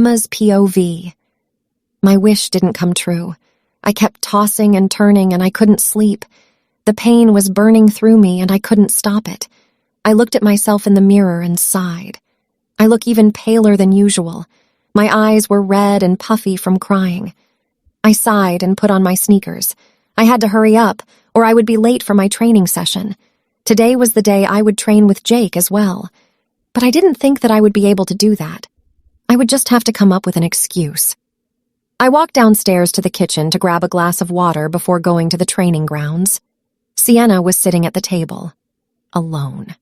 Emma's POV. My wish didn't come true. I kept tossing and turning and I couldn't sleep. The pain was burning through me and I couldn't stop it. I looked at myself in the mirror and sighed. I look even paler than usual. My eyes were red and puffy from crying. I sighed and put on my sneakers. I had to hurry up, or I would be late for my training session. Today was the day I would train with Jake as well. But I didn't think that I would be able to do that. I would just have to come up with an excuse. I walked downstairs to the kitchen to grab a glass of water before going to the training grounds. Sienna was sitting at the table, alone.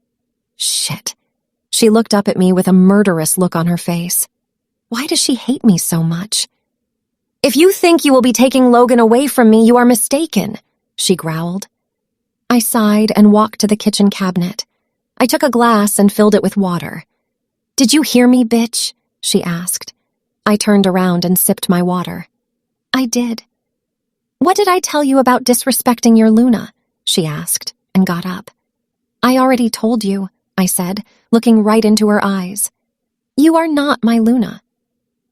Shit. She looked up at me with a murderous look on her face. Why does she hate me so much? "If you think you will be taking Logan away from me, you are mistaken," she growled. I sighed and walked to the kitchen cabinet. I took a glass and filled it with water. "Did you hear me, bitch?" she asked. I turned around and sipped my water. "I did." "What did I tell you about disrespecting your Luna?" she asked and got up. "I already told you," I said, looking right into her eyes. "You are not my Luna."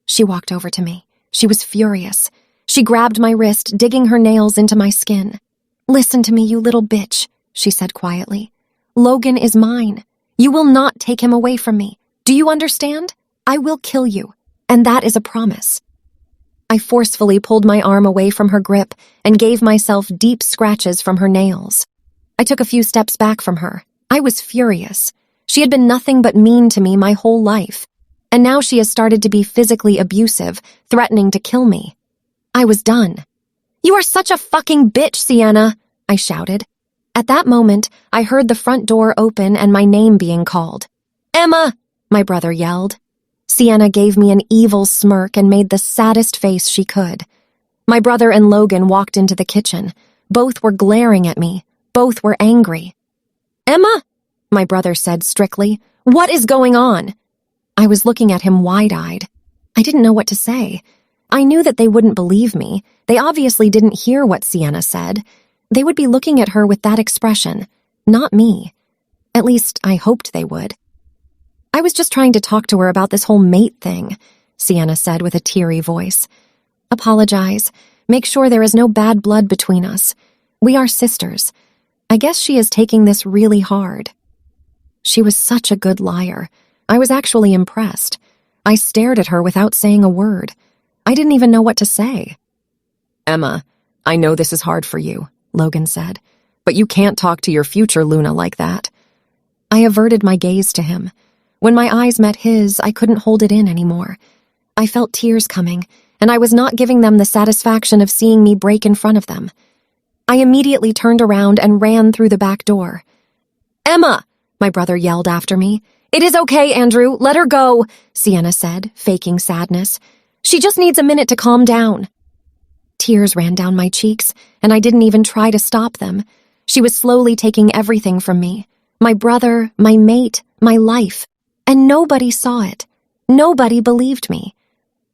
She walked over to me. She was furious. She grabbed my wrist, digging her nails into my skin. "Listen to me, you little bitch," she said quietly. "Logan is mine. You will not take him away from me. Do you understand? I will kill you, and that is a promise." I forcefully pulled my arm away from her grip and gave myself deep scratches from her nails. I took a few steps back from her. I was furious. She had been nothing but mean to me my whole life, and now she has started to be physically abusive, threatening to kill me. I was done. "You are such a fucking bitch, Sienna," I shouted. At that moment, I heard the front door open and my name being called. "Emma!" my brother yelled. Sienna gave me an evil smirk and made the saddest face she could. My brother and Logan walked into the kitchen. Both were glaring at me. Both were angry. "Emma," my brother said strictly, "what is going on?" I was looking at him wide-eyed. I didn't know what to say. I knew that they wouldn't believe me. They obviously didn't hear what Sienna said. They would be looking at her with that expression, not me. At least, I hoped they would. "I was just trying to talk to her about this whole mate thing," Sienna said with a teary voice. "Apologize. Make sure there is no bad blood between us. We are sisters. I guess she is taking this really hard." She was such a good liar. I was actually impressed. I stared at her without saying a word. I didn't even know what to say. "Emma, I know this is hard for you," Logan said, "but you can't talk to your future Luna like that." I averted my gaze to him. When my eyes met his, I couldn't hold it in anymore. I felt tears coming, and I was not giving them the satisfaction of seeing me break in front of them. I immediately turned around and ran through the back door. "Emma!" my brother yelled after me. "It is okay, Andrew. Let her go," Sienna said, faking sadness. "She just needs a minute to calm down." Tears ran down my cheeks, and I didn't even try to stop them. She was slowly taking everything from me. My brother, my mate, my life. And nobody saw it. Nobody believed me.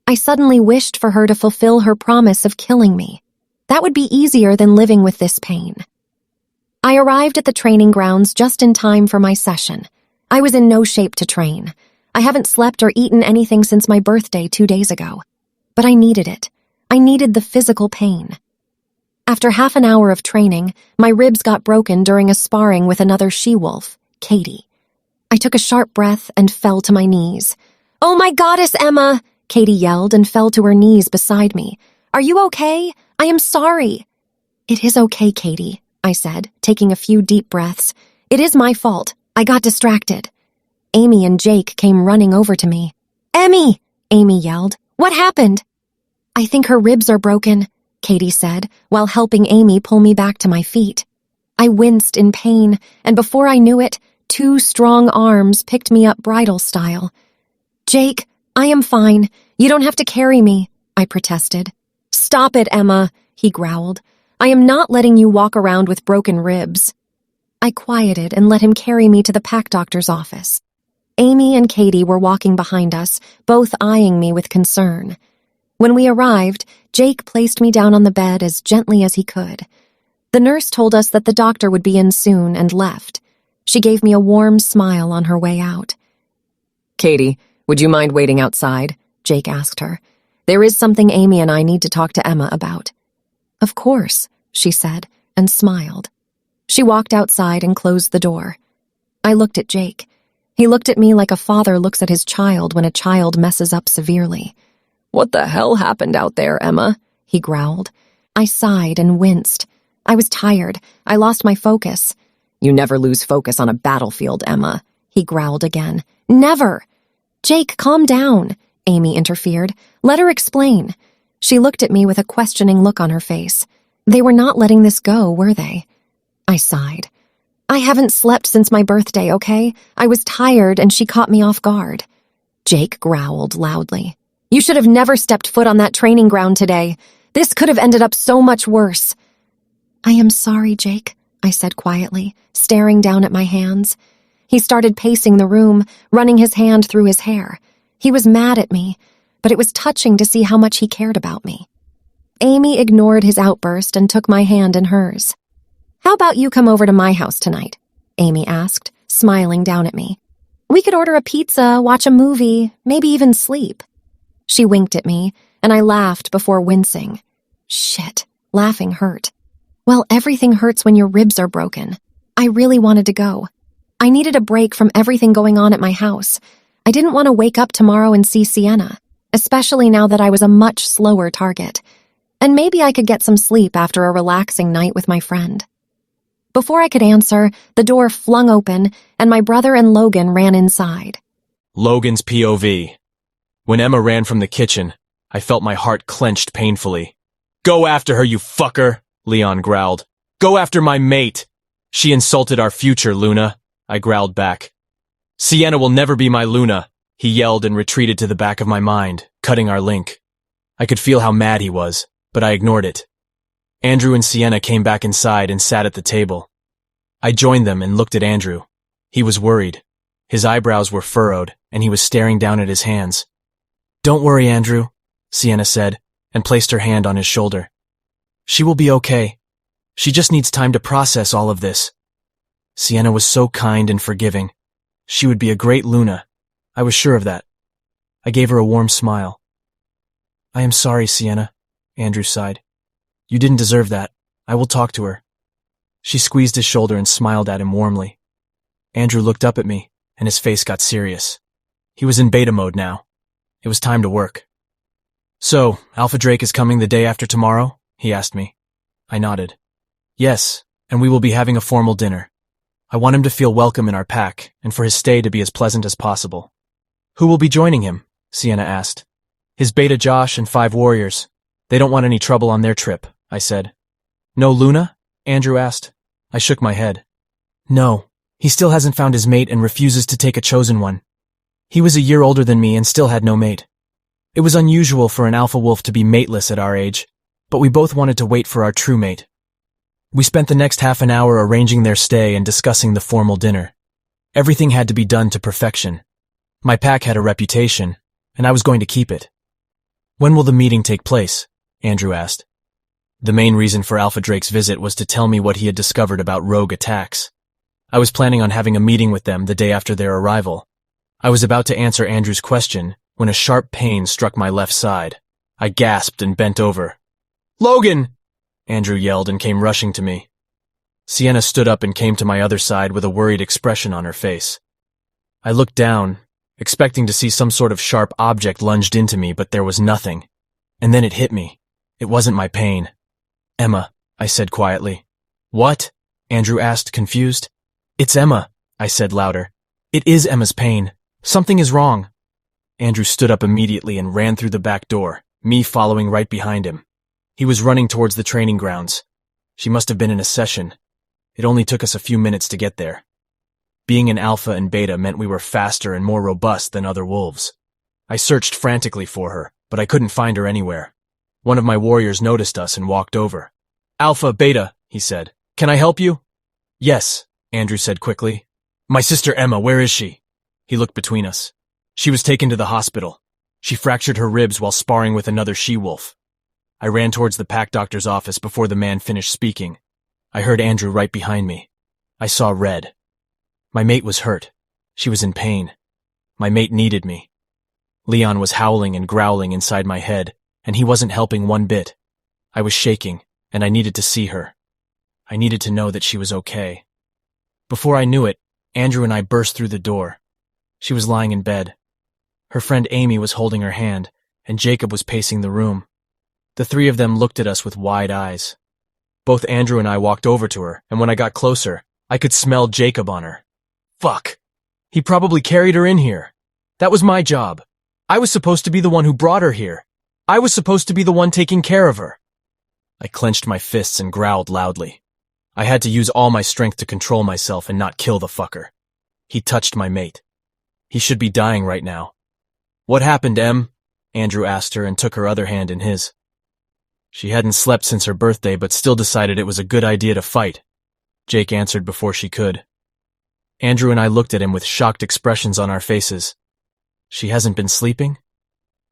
I suddenly wished for her to fulfill her promise of killing me. That would be easier than living with this pain. I arrived at the training grounds just in time for my session. I was in no shape to train. I haven't slept or eaten anything since my birthday 2 days ago. But I needed it. I needed the physical pain. After half an hour of training, my ribs got broken during a sparring with another she-wolf, Katie. I took a sharp breath and fell to my knees. "Oh my goddess, Emma!" Katie yelled and fell to her knees beside me. "Are you okay? I am sorry." "It is okay, Katie," I said, taking a few deep breaths. "It is my fault. I got distracted." Amy and Jake came running over to me. "Emmy!" Amy yelled. "What happened?" "I think her ribs are broken," Katie said, while helping Amy pull me back to my feet. I winced in pain, and before I knew it, 2 strong arms picked me up bridal style. "Jake, I am fine. You don't have to carry me," I protested. "Stop it, Emma," he growled. "I am not letting you walk around with broken ribs." I quieted and let him carry me to the pack doctor's office. Amy and Katie were walking behind us, both eyeing me with concern. When we arrived, Jake placed me down on the bed as gently as he could. The nurse told us that the doctor would be in soon and left. She gave me a warm smile on her way out. "Katie, would you mind waiting outside?" Jake asked her. "There is something Amy and I need to talk to Emma about." "Of course," she said, and smiled. She walked outside and closed the door. I looked at Jake. He looked at me like a father looks at his child when a child messes up severely. "What the hell happened out there, Emma?" he growled. I sighed and winced. I was tired. I lost my focus. "You never lose focus on a battlefield, Emma," he growled again. "Never!" "Jake, calm down," Amy interfered. "Let her explain." She looked at me with a questioning look on her face. They were not letting this go, were they? I sighed. "I haven't slept since my birthday, okay? I was tired and she caught me off guard." Jake growled loudly. "You should have never stepped foot on that training ground today. This could have ended up so much worse." "I am sorry, Jake," I said quietly, staring down at my hands. He started pacing the room, running his hand through his hair. He was mad at me, but it was touching to see how much he cared about me. Amy ignored his outburst and took my hand in hers. "How about you come over to my house tonight?" Amy asked, smiling down at me. "We could order a pizza, watch a movie, maybe even sleep." She winked at me, and I laughed before wincing. Shit, laughing hurt. Well, everything hurts when your ribs are broken. I really wanted to go. I needed a break from everything going on at my house. I didn't want to wake up tomorrow and see Sienna, especially now that I was a much slower target. And maybe I could get some sleep after a relaxing night with my friend. Before I could answer, the door flung open, and my brother and Logan ran inside. Logan's POV. When Emma ran from the kitchen, I felt my heart clenched painfully. "Go after her, you fucker," Leon growled. "Go after my mate." "She insulted our future, Luna," I growled back. "Sienna will never be my Luna," he yelled and retreated to the back of my mind, cutting our link. I could feel how mad he was, but I ignored it. Andrew and Sienna came back inside and sat at the table. I joined them and looked at Andrew. He was worried. His eyebrows were furrowed, and he was staring down at his hands. "Don't worry, Andrew," Sienna said, and placed her hand on his shoulder. "She will be okay. She just needs time to process all of this." Sienna was so kind and forgiving. She would be a great Luna. I was sure of that. I gave her a warm smile. "I am sorry, Sienna," Andrew sighed. "You didn't deserve that. I will talk to her." She squeezed his shoulder and smiled at him warmly. Andrew looked up at me, and his face got serious. He was in beta mode now. It was time to work. "So, Alpha Drake is coming the day after tomorrow?" he asked me. I nodded. "Yes, and we will be having a formal dinner. I want him to feel welcome in our pack, and for his stay to be as pleasant as possible." "Who will be joining him?" Sienna asked. "His beta Josh and 5 warriors. They don't want any trouble on their trip," I said. "No Luna?" Andrew asked. I shook my head. "No, he still hasn't found his mate and refuses to take a chosen one. He was a year older than me and still had no mate. It was unusual for an alpha wolf to be mateless at our age, but we both wanted to wait for our true mate." We spent the next half an hour arranging their stay and discussing the formal dinner. Everything had to be done to perfection. My pack had a reputation, and I was going to keep it. "When will the meeting take place?" Andrew asked. The main reason for Alpha Drake's visit was to tell me what he had discovered about rogue attacks. I was planning on having a meeting with them the day after their arrival. I was about to answer Andrew's question when a sharp pain struck my left side. I gasped and bent over. "Logan!" Andrew yelled and came rushing to me. Sienna stood up and came to my other side with a worried expression on her face. I looked down, expecting to see some sort of sharp object lunged into me, but there was nothing. And then it hit me. It wasn't my pain. "Emma," I said quietly. "What?" Andrew asked, confused. "It's Emma," I said louder. "It is Emma's pain. Something is wrong." Andrew stood up immediately and ran through the back door, me following right behind him. He was running towards the training grounds. She must have been in a session. It only took us a few minutes to get there. Being an alpha and beta meant we were faster and more robust than other wolves. I searched frantically for her, but I couldn't find her anywhere. One of my warriors noticed us and walked over. "Alpha, beta," he said. "Can I help you?" "Yes," Andrew said quickly. "My sister Emma, where is she?" He looked between us. "She was taken to the hospital. She fractured her ribs while sparring with another she-wolf." I ran towards the pack doctor's office before the man finished speaking. I heard Andrew right behind me. I saw red. My mate was hurt. She was in pain. My mate needed me. Leon was howling and growling inside my head, and he wasn't helping one bit. I was shaking, and I needed to see her. I needed to know that she was okay. Before I knew it, Andrew and I burst through the door. She was lying in bed. Her friend Amy was holding her hand, and Jacob was pacing the room. The three of them looked at us with wide eyes. Both Andrew and I walked over to her, and when I got closer, I could smell Jacob on her. Fuck! He probably carried her in here. That was my job. I was supposed to be the one who brought her here. I was supposed to be the one taking care of her. I clenched my fists and growled loudly. I had to use all my strength to control myself and not kill the fucker. He touched my mate. He should be dying right now. What happened, Em? Andrew asked her and took her other hand in his. She hadn't slept since her birthday, but still decided it was a good idea to fight. Jake answered before she could. Andrew and I looked at him with shocked expressions on our faces. She hasn't been sleeping?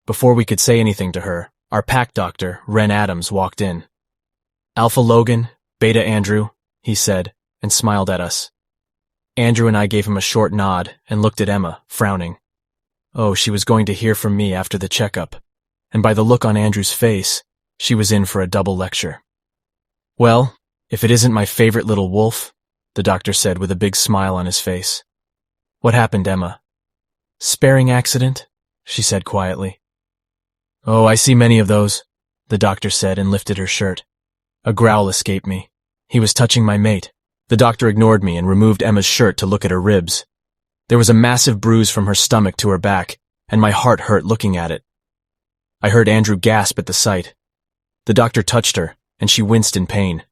Before we could say anything to her, our pack doctor, Ren Adams, walked in. Alpha Logan, Beta Andrew, he said, and smiled at us. Andrew and I gave him a short nod and looked at Emma, frowning. Oh, she was going to hear from me after the checkup, and by the look on Andrew's face, she was in for a double lecture. Well, if it isn't my favorite little wolf, the doctor said with a big smile on his face. What happened, Emma? Sparing accident, she said quietly. Oh, I see many of those, the doctor said and lifted her shirt. A growl escaped me. He was touching my mate. The doctor ignored me and removed Emma's shirt to look at her ribs. There was a massive bruise from her stomach to her back, and my heart hurt looking at it. I heard Andrew gasp at the sight. The doctor touched her, and she winced in pain.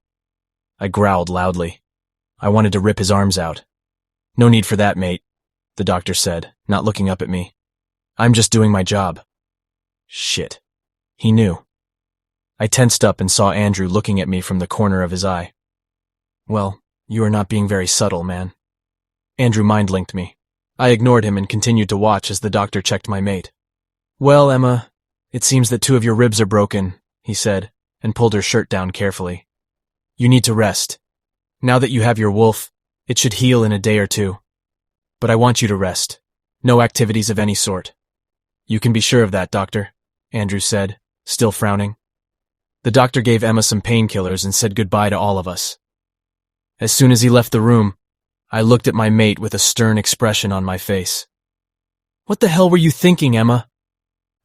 I growled loudly. I wanted to rip his arms out. No need for that, mate, the doctor said, not looking up at me. I'm just doing my job. Shit. He knew. I tensed up and saw Andrew looking at me from the corner of his eye. Well, you are not being very subtle, man. Andrew mind-linked me. I ignored him and continued to watch as the doctor checked my mate. Well, Emma, it seems that 2 of your ribs are broken, he said, and pulled her shirt down carefully. You need to rest. Now that you have your wolf, it should heal in a day or 2. But I want you to rest. No activities of any sort. You can be sure of that, doctor, Andrew said, still frowning. The doctor gave Emma some painkillers and said goodbye to all of us. As soon as he left the room, I looked at my mate with a stern expression on my face. What the hell were you thinking, Emma?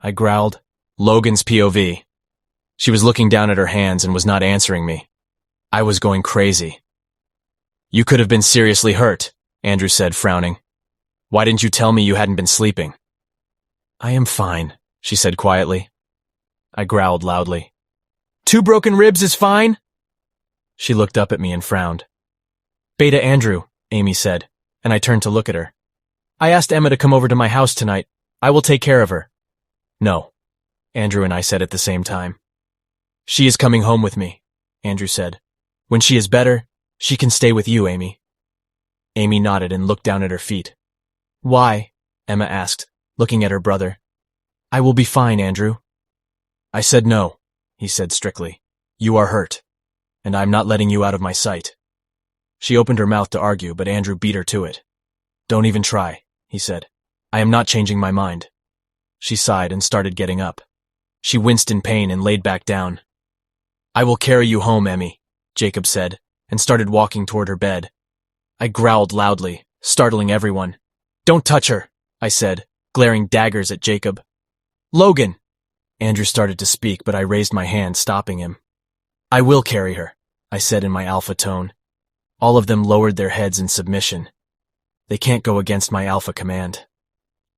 I growled. Logan's POV. She was looking down at her hands and was not answering me. I was going crazy. You could have been seriously hurt, Andrew said, frowning. Why didn't you tell me you hadn't been sleeping? I am fine, she said quietly. I growled loudly. 2 broken ribs is fine? She looked up at me and frowned. Beta Andrew, Amy said, and I turned to look at her. I asked Emma to come over to my house tonight. I will take care of her. No, Andrew and I said at the same time. She is coming home with me, Andrew said. When she is better, she can stay with you, Amy. Amy nodded and looked down at her feet. Why? Emma asked, looking at her brother. I will be fine, Andrew. I said no, he said strictly. You are hurt, and I'm not letting you out of my sight. She opened her mouth to argue, but Andrew beat her to it. Don't even try, he said. I am not changing my mind. She sighed and started getting up. She winced in pain and laid back down. I will carry you home, Emmy, Jacob said, and started walking toward her bed. I growled loudly, startling everyone. Don't touch her, I said, glaring daggers at Jacob. Logan! Andrew started to speak, but I raised my hand, stopping him. I will carry her, I said in my alpha tone. All of them lowered their heads in submission. They can't go against my alpha command.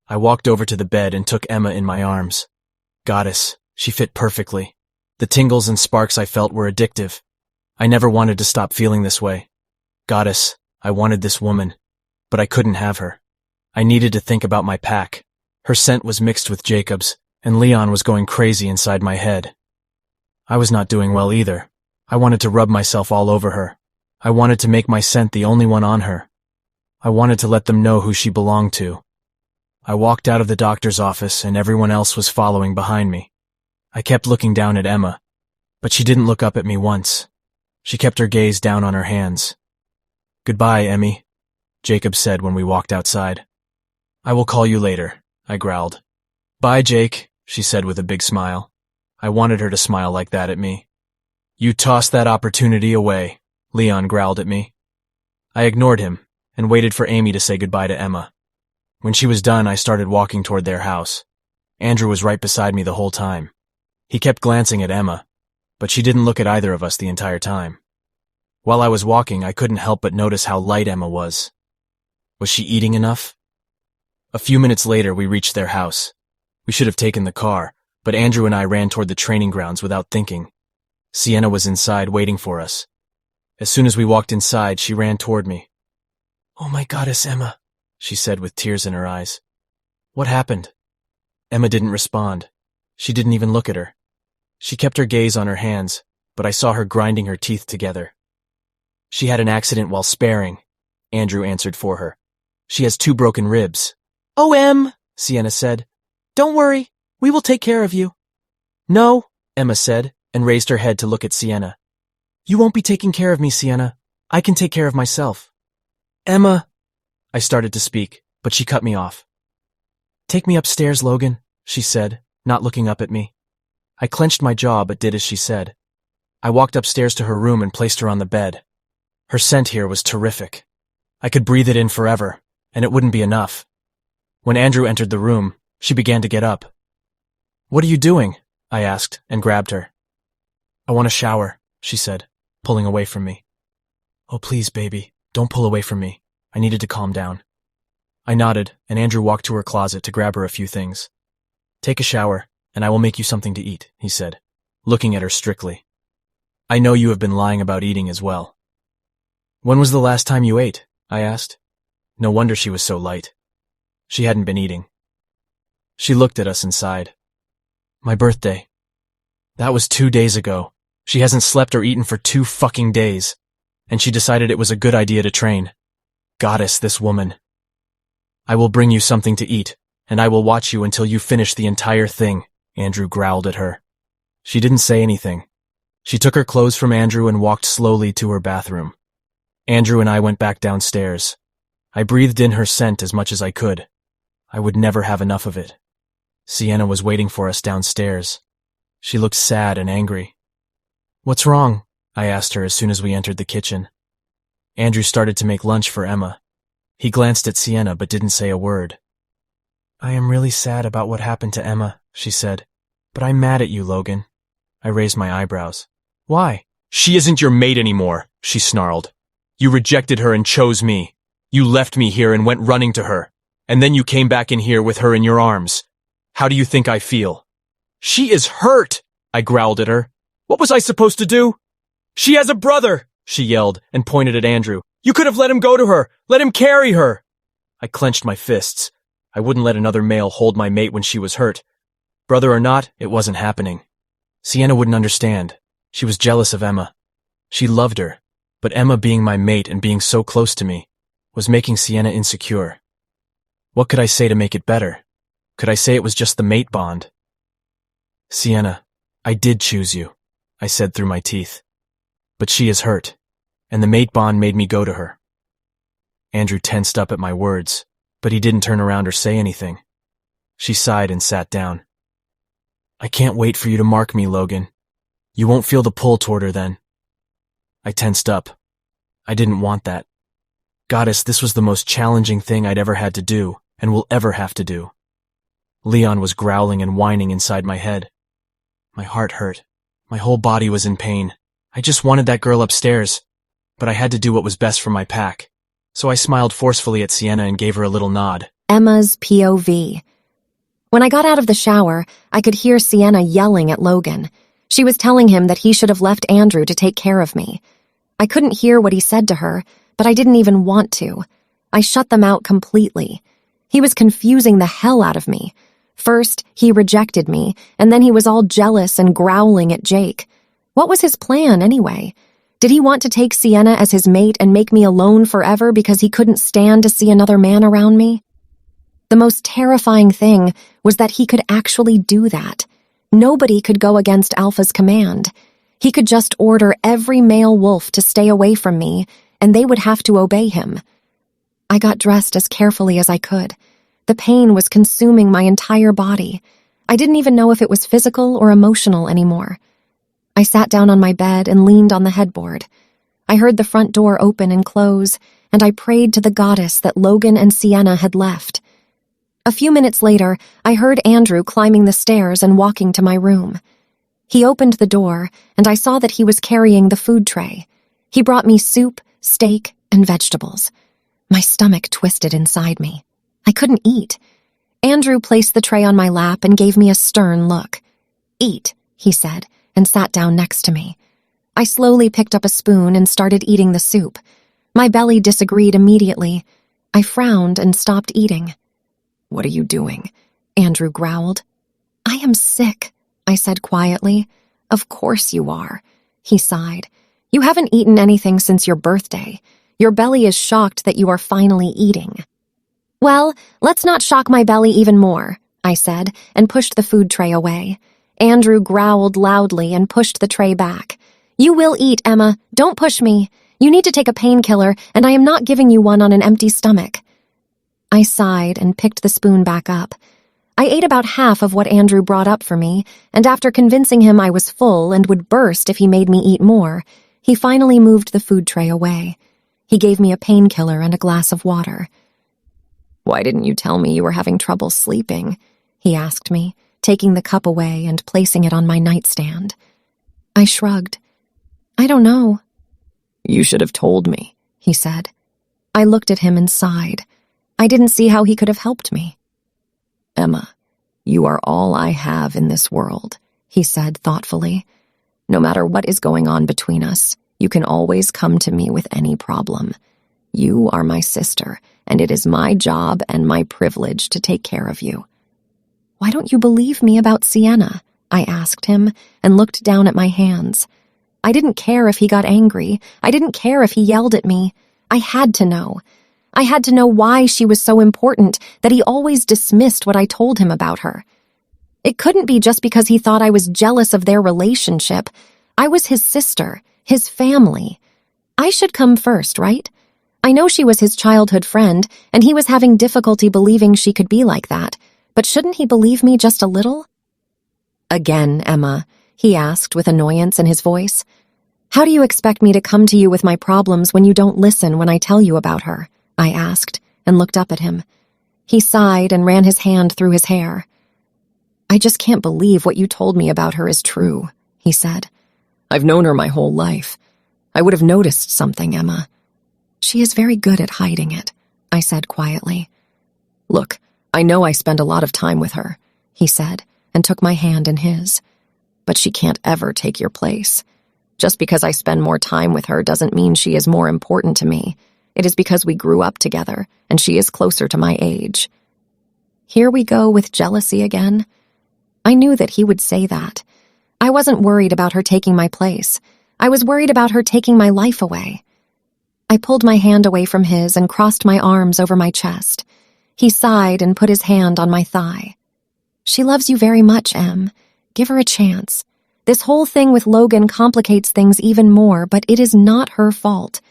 I walked over to the bed and took Emma in my arms. Goddess, she fit perfectly. The tingles and sparks I felt were addictive. I never wanted to stop feeling this way. Goddess, I wanted this woman, but I couldn't have her. I needed to think about my pack. Her scent was mixed with Jacob's, and Leon was going crazy inside my head. I was not doing well either. I wanted to rub myself all over her. I wanted to make my scent the only one on her. I wanted to let them know who she belonged to. I walked out of the doctor's office and everyone else was following behind me. I kept looking down at Emma, but she didn't look up at me once. She kept her gaze down on her hands. Goodbye, Emmy, Jacob said when we walked outside. I will call you later, I growled. Bye, Jake, she said with a big smile. I wanted her to smile like that at me. You tossed that opportunity away, Leon growled at me. I ignored him and waited for Amy to say goodbye to Emma. When she was done, I started walking toward their house. Andrew was right beside me the whole time. He kept glancing at Emma, but she didn't look at either of us the entire time. While I was walking, I couldn't help but notice how light Emma was. Was she eating enough? A few minutes later, we reached their house. We should have taken the car, but Andrew and I ran toward the training grounds without thinking. Sienna was inside waiting for us. As soon as we walked inside, she ran toward me. Oh my goddess, Emma, she said with tears in her eyes. What happened? Emma didn't respond. She didn't even look at her. She kept her gaze on her hands, but I saw her grinding her teeth together. She had an accident while sparring, Andrew answered for her. She has 2 broken ribs. Oh, Em, Sienna said. Don't worry, we will take care of you. No, Emma said, and raised her head to look at Sienna. You won't be taking care of me, Sienna. I can take care of myself. Emma, I started to speak, but she cut me off. Take me upstairs, Logan, she said, not looking up at me. I clenched my jaw but did as she said. I walked upstairs to her room and placed her on the bed. Her scent here was terrific. I could breathe it in forever, and it wouldn't be enough. When Andrew entered the room, she began to get up. What are you doing? I asked and grabbed her. I want a shower, she said, pulling away from me. Oh, please, baby, don't pull away from me. I needed to calm down. I nodded, and Andrew walked to her closet to grab her a few things. Take a shower, and I will make you something to eat, he said, looking at her strictly. I know you have been lying about eating as well. When was the last time you ate? I asked. No wonder she was so light. She hadn't been eating. She looked at us and sighed. My birthday. That was 2 days ago. She hasn't slept or eaten for 2 fucking days. And she decided it was a good idea to train. Goddess, this woman. I will bring you something to eat, and I will watch you until you finish the entire thing, Andrew growled at her. She didn't say anything. She took her clothes from Andrew and walked slowly to her bathroom. Andrew and I went back downstairs. I breathed in her scent as much as I could. I would never have enough of it. Sienna was waiting for us downstairs. She looked sad and angry. What's wrong? I asked her as soon as we entered the kitchen. Andrew started to make lunch for Emma. He glanced at Sienna but didn't say a word. I am really sad about what happened to Emma, she said. But I'm mad at you, Logan. I raised my eyebrows. Why? She isn't your mate anymore, she snarled. You rejected her and chose me. You left me here and went running to her. And then you came back in here with her in your arms. How do you think I feel? She is hurt, I growled at her. What was I supposed to do? She has a brother, she yelled and pointed at Andrew. You could have let him go to her, let him carry her. I clenched my fists. I wouldn't let another male hold my mate when she was hurt. Brother or not, it wasn't happening. Sienna wouldn't understand. She was jealous of Emma. She loved her, but Emma being my mate and being so close to me was making Sienna insecure. What could I say to make it better? Could I say it was just the mate bond? Sienna, I did choose you, I said through my teeth. But she is hurt, and the mate bond made me go to her. Andrew tensed up at my words, but he didn't turn around or say anything. She sighed and sat down. I can't wait for you to mark me, Logan. You won't feel the pull toward her then. I tensed up. I didn't want that. Goddess, this was the most challenging thing I'd ever had to do, and will ever have to do. Leon was growling and whining inside my head. My heart hurt. My whole body was in pain. I just wanted that girl upstairs, but I had to do what was best for my pack. So I smiled forcefully at Sienna and gave her a little nod. Emma's POV. When I got out of the shower, I could hear Sienna yelling at Logan. She was telling him that he should have left Andrew to take care of me. I couldn't hear what he said to her, but I didn't even want to. I shut them out completely. He was confusing the hell out of me. First, he rejected me, and then he was all jealous and growling at Jake. What was his plan, anyway? Did he want to take Sienna as his mate and make me alone forever because he couldn't stand to see another man around me? The most terrifying thing was that he could actually do that. Nobody could go against Alpha's command. He could just order every male wolf to stay away from me, and they would have to obey him. I got dressed as carefully as I could. The pain was consuming my entire body. I didn't even know if it was physical or emotional anymore. I sat down on my bed and leaned on the headboard. I heard the front door open and close, and I prayed to the goddess that Logan and Sienna had left. A few minutes later, I heard Andrew climbing the stairs and walking to my room. He opened the door, and I saw that he was carrying the food tray. He brought me soup, steak, and vegetables. My stomach twisted inside me. I couldn't eat. Andrew placed the tray on my lap and gave me a stern look. "Eat," he said, and sat down next to me. I slowly picked up a spoon and started eating the soup. My belly disagreed immediately. I frowned and stopped eating. "What are you doing?" Andrew growled. "I am sick," I said quietly. "Of course you are," he sighed. "You haven't eaten anything since your birthday. Your belly is shocked that you are finally eating." "Well, let's not shock my belly even more," I said, and pushed the food tray away. Andrew growled loudly and pushed the tray back. "You will eat, Emma. Don't push me. You need to take a painkiller, and I am not giving you one on an empty stomach." I sighed and picked the spoon back up. I ate about half of what Andrew brought up for me, and after convincing him I was full and would burst if he made me eat more, he finally moved the food tray away. He gave me a painkiller and a glass of water. "Why didn't you tell me you were having trouble sleeping?" he asked me, taking the cup away and placing it on my nightstand. I shrugged. "I don't know." "You should have told me," he said. I looked at him and sighed. I didn't see how he could have helped me. "Emma, you are all I have in this world," he said thoughtfully. "No matter what is going on between us, you can always come to me with any problem. You are my sister, and it is my job and my privilege to take care of you." "Why don't you believe me about Sienna?" I asked him and looked down at my hands. I didn't care if he got angry. I didn't care if he yelled at me. I had to know. I had to know why she was so important that he always dismissed what I told him about her. It couldn't be just because he thought I was jealous of their relationship. I was his sister, his family. I should come first, right? I know she was his childhood friend, and he was having difficulty believing she could be like that, but shouldn't he believe me just a little? "Again, Emma," he asked with annoyance in his voice. "How do you expect me to come to you with my problems when you don't listen when I tell you about her?" I asked, and looked up at him. He sighed and ran his hand through his hair. "I just can't believe what you told me about her is true," he said. "I've known her my whole life. I would have noticed something, Emma." "She is very good at hiding it," I said quietly. "Look, I know I spend a lot of time with her," he said, and took my hand in his. "But she can't ever take your place. Just because I spend more time with her doesn't mean she is more important to me. It is because we grew up together, and she is closer to my age." Here we go with jealousy again. I knew that he would say that. I wasn't worried about her taking my place. I was worried about her taking my life away. I pulled my hand away from his and crossed my arms over my chest. He sighed and put his hand on my thigh. "She loves you very much, Em. Give her a chance. This whole thing with Logan complicates things even more, but it is not her fault.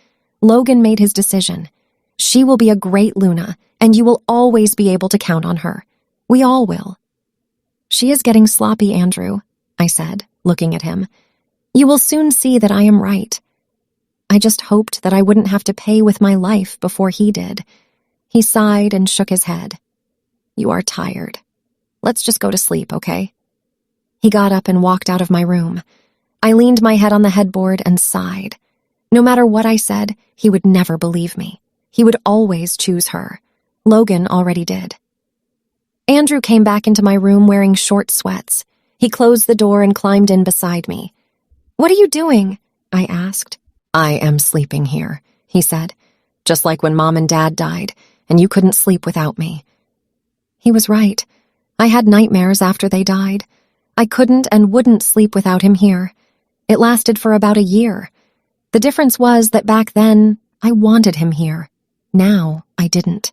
Logan made his decision. She will be a great Luna, and you will always be able to count on her. We all will." "She is getting sloppy, Andrew," I said, looking at him. "You will soon see that I am right." I just hoped that I wouldn't have to pay with my life before he did. He sighed and shook his head. "You are tired. Let's just go to sleep, okay?" He got up and walked out of my room. I leaned my head on the headboard and sighed. No matter what I said, he would never believe me. He would always choose her. Logan already did. Andrew came back into my room wearing short sweats. He closed the door and climbed in beside me. "What are you doing?" I asked. "I am sleeping here," he said. "Just like when Mom and Dad died, and you couldn't sleep without me." He was right. I had nightmares after they died. I couldn't and wouldn't sleep without him here. It lasted for about a year. The difference was that back then, I wanted him here. Now, I didn't.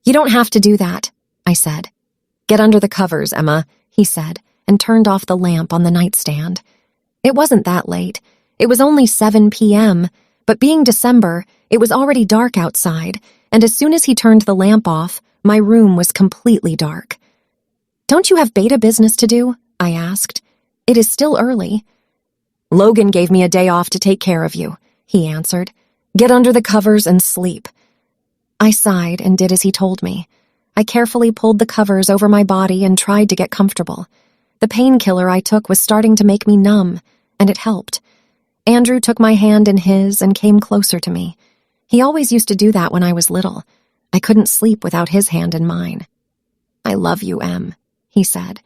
"You don't have to do that," I said. "Get under the covers, Emma," he said, and turned off the lamp on the nightstand. It wasn't that late. It was only 7 p.m., but being December, it was already dark outside, and as soon as he turned the lamp off, my room was completely dark. Don't you have beta business to do? I asked. It is still early. Logan gave me a day off to take care of you, he answered. Get under the covers and sleep. I sighed and did as he told me. I carefully pulled the covers over my body and tried to get comfortable. The painkiller I took was starting to make me numb, and it helped. Andrew took my hand in his and came closer to me. He always used to do that when I was little. I couldn't sleep without his hand in mine. I love you, Em, he said.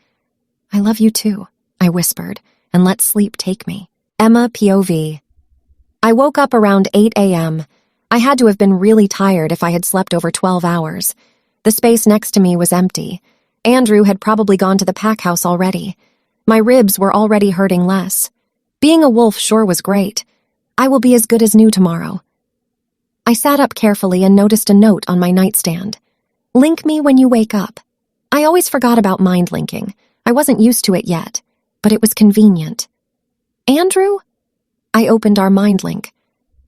I love you too, I whispered, and let sleep take me. Emma POV. I woke up around 8 a.m. I had to have been really tired if I had slept over 12 hours. The space next to me was empty. Andrew had probably gone to the pack house already. My ribs were already hurting less. Being a wolf sure was great. I will be as good as new tomorrow. I sat up carefully and noticed a note on my nightstand. Link me when you wake up. I always forgot about mind linking. I wasn't used to it yet, but it was convenient. Andrew? I opened our mind link.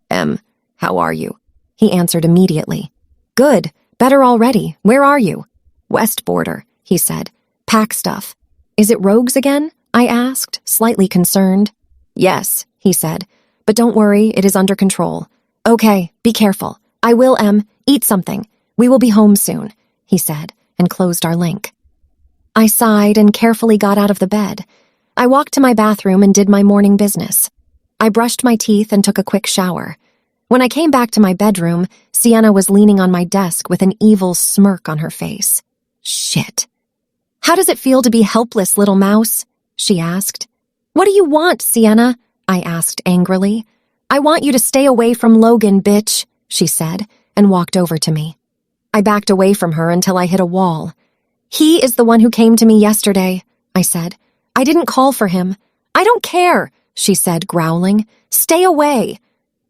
How are you? He answered immediately. Good, better already. Where are you? West Border, he said. Pack stuff. Is it rogues again? I asked, slightly concerned. Yes, he said, but don't worry, it is under control. Okay, be careful. I will, eat something. We will be home soon, he said, and closed our link. I sighed and carefully got out of the bed. I walked to my bathroom and did my morning business. I brushed my teeth and took a quick shower. When I came back to my bedroom, Sienna was leaning on my desk with an evil smirk on her face. Shit. How does it feel to be helpless, little mouse? She asked. What do you want, Sienna? I asked angrily. I want you to stay away from Logan, bitch, she said, and walked over to me. I backed away from her until I hit a wall. He is the one who came to me yesterday, I said. I didn't call for him. I don't care, she said, growling. Stay away.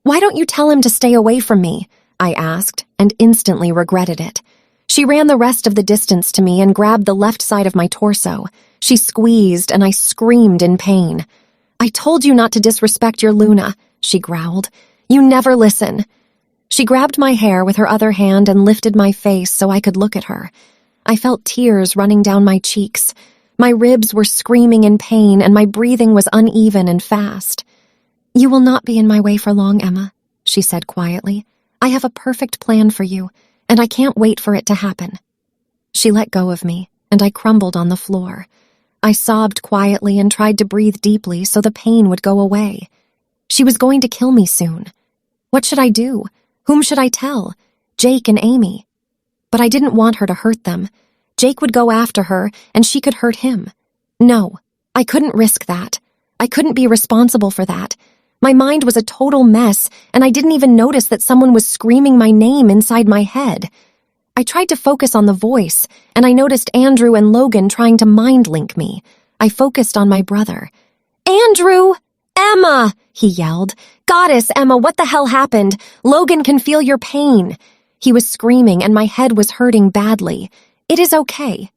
Why don't you tell him to stay away from me? I asked, and instantly regretted it. She ran the rest of the distance to me and grabbed the left side of my torso. She squeezed, and I screamed in pain. I told you not to disrespect your Luna, she growled. You never listen. She grabbed my hair with her other hand and lifted my face so I could look at her. I felt tears running down my cheeks. My ribs were screaming in pain, and my breathing was uneven and fast. You will not be in my way for long, Emma, she said quietly. I have a perfect plan for you, and I can't wait for it to happen. She let go of me, and I crumbled on the floor. I sobbed quietly and tried to breathe deeply so the pain would go away. She was going to kill me soon. What should I do? Whom should I tell? Jake and Amy. But I didn't want her to hurt them. Jake would go after her, and she could hurt him. No, I couldn't risk that. I couldn't be responsible for that. My mind was a total mess, and I didn't even notice that someone was screaming my name inside my head. I tried to focus on the voice, and I noticed Andrew and Logan trying to mind link me. I focused on my brother. Andrew! Emma! He yelled. Goddess, Emma, what the hell happened? Logan can feel your pain. He was screaming, and my head was hurting badly. It is okay.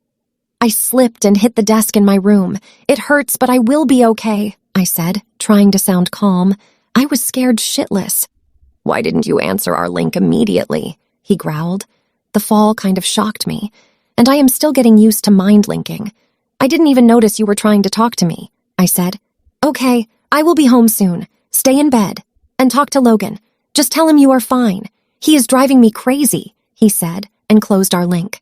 I slipped and hit the desk in my room. It hurts, but I will be okay, I said, trying to sound calm. I was scared shitless. Why didn't you answer our link immediately? He growled. The fall kind of shocked me, and I am still getting used to mind linking. I didn't even notice you were trying to talk to me, I said. Okay, I will be home soon. Stay in bed. And talk to Logan. Just tell him you are fine. He is driving me crazy, he said, and closed our link.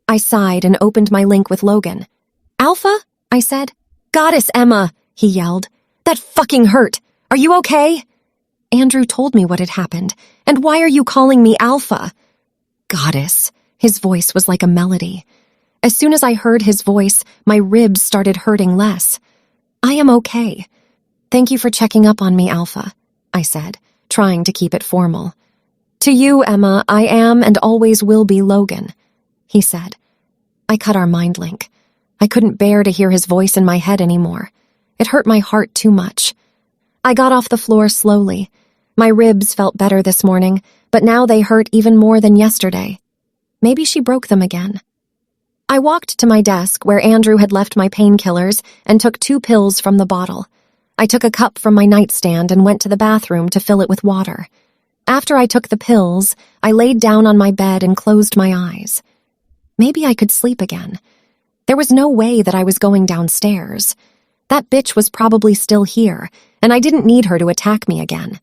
I sighed and opened my link with Logan. Alpha? I said. Goddess, Emma, he yelled. That fucking hurt. Are you okay? Andrew told me what had happened. And why are you calling me Alpha? Goddess. His voice was like a melody. As soon as I heard his voice, my ribs started hurting less. I am okay. Thank you for checking up on me, Alpha, I said, trying to keep it formal. To you, Emma, I am and always will be Logan, he said. I cut our mind link. I couldn't bear to hear his voice in my head anymore. It hurt my heart too much. I got off the floor slowly. My ribs felt better this morning, but now they hurt even more than yesterday. Maybe she broke them again. I walked to my desk where Andrew had left my painkillers and took 2 pills from the bottle. I took a cup from my nightstand and went to the bathroom to fill it with water. After I took the pills, I laid down on my bed and closed my eyes. Maybe I could sleep again. There was no way that I was going downstairs. That bitch was probably still here, and I didn't need her to attack me again.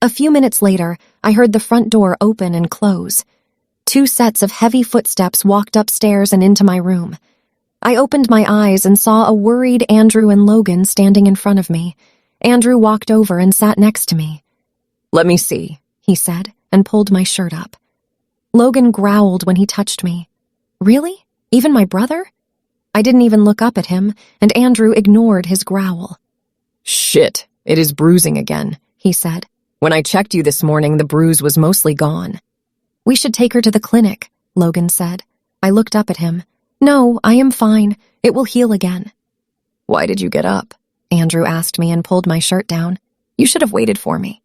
A few minutes later, I heard the front door open and close. 2 sets of heavy footsteps walked upstairs and into my room. I opened my eyes and saw a worried Andrew and Logan standing in front of me. Andrew walked over and sat next to me. "Let me see," he said, and pulled my shirt up. Logan growled when he touched me. "Really? Even my brother?" I didn't even look up at him, and Andrew ignored his growl. "Shit, it is bruising again," he said. "When I checked you this morning, the bruise was mostly gone." "We should take her to the clinic," Logan said. I looked up at him. "No, I am fine. It will heal again." "Why did you get up?" Andrew asked me and pulled my shirt down. "You should have waited for me."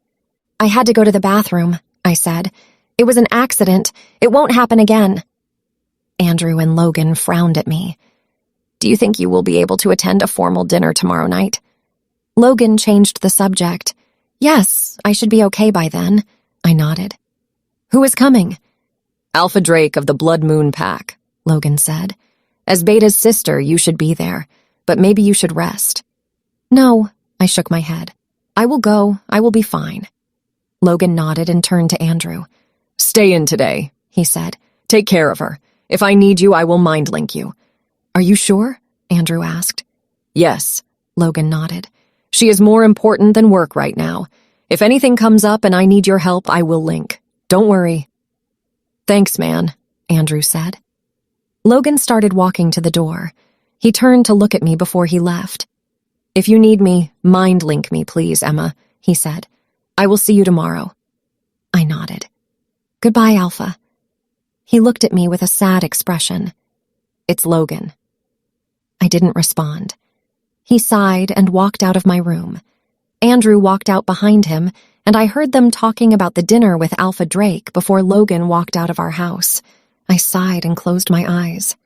"I had to go to the bathroom," I said. "It was an accident. It won't happen again." Andrew and Logan frowned at me. "Do you think you will be able to attend a formal dinner tomorrow night?" Logan changed the subject. "Yes, I should be okay by then." I nodded. "Who is coming?" "Alpha Drake of the Blood Moon Pack," Logan said. "As Beta's sister, you should be there, but maybe you should rest." "No," I shook my head. "I will go. I will be fine." Logan nodded and turned to Andrew. "Stay in today," he said. "Take care of her. If I need you, I will mind link you." "Are you sure?" Andrew asked. "Yes," Logan nodded. "She is more important than work right now. If anything comes up and I need your help, I will link. Don't worry." "Thanks, man," Andrew said. Logan started walking to the door. He turned to look at me before he left. "If you need me, mind link me, please, Emma," he said. "I will see you tomorrow." I nodded. "Goodbye, Alpha." He looked at me with a sad expression. "It's Logan." I didn't respond. He sighed and walked out of my room. Andrew walked out behind him, and I heard them talking about the dinner with Alpha Drake before Logan walked out of our house. I sighed and closed my eyes.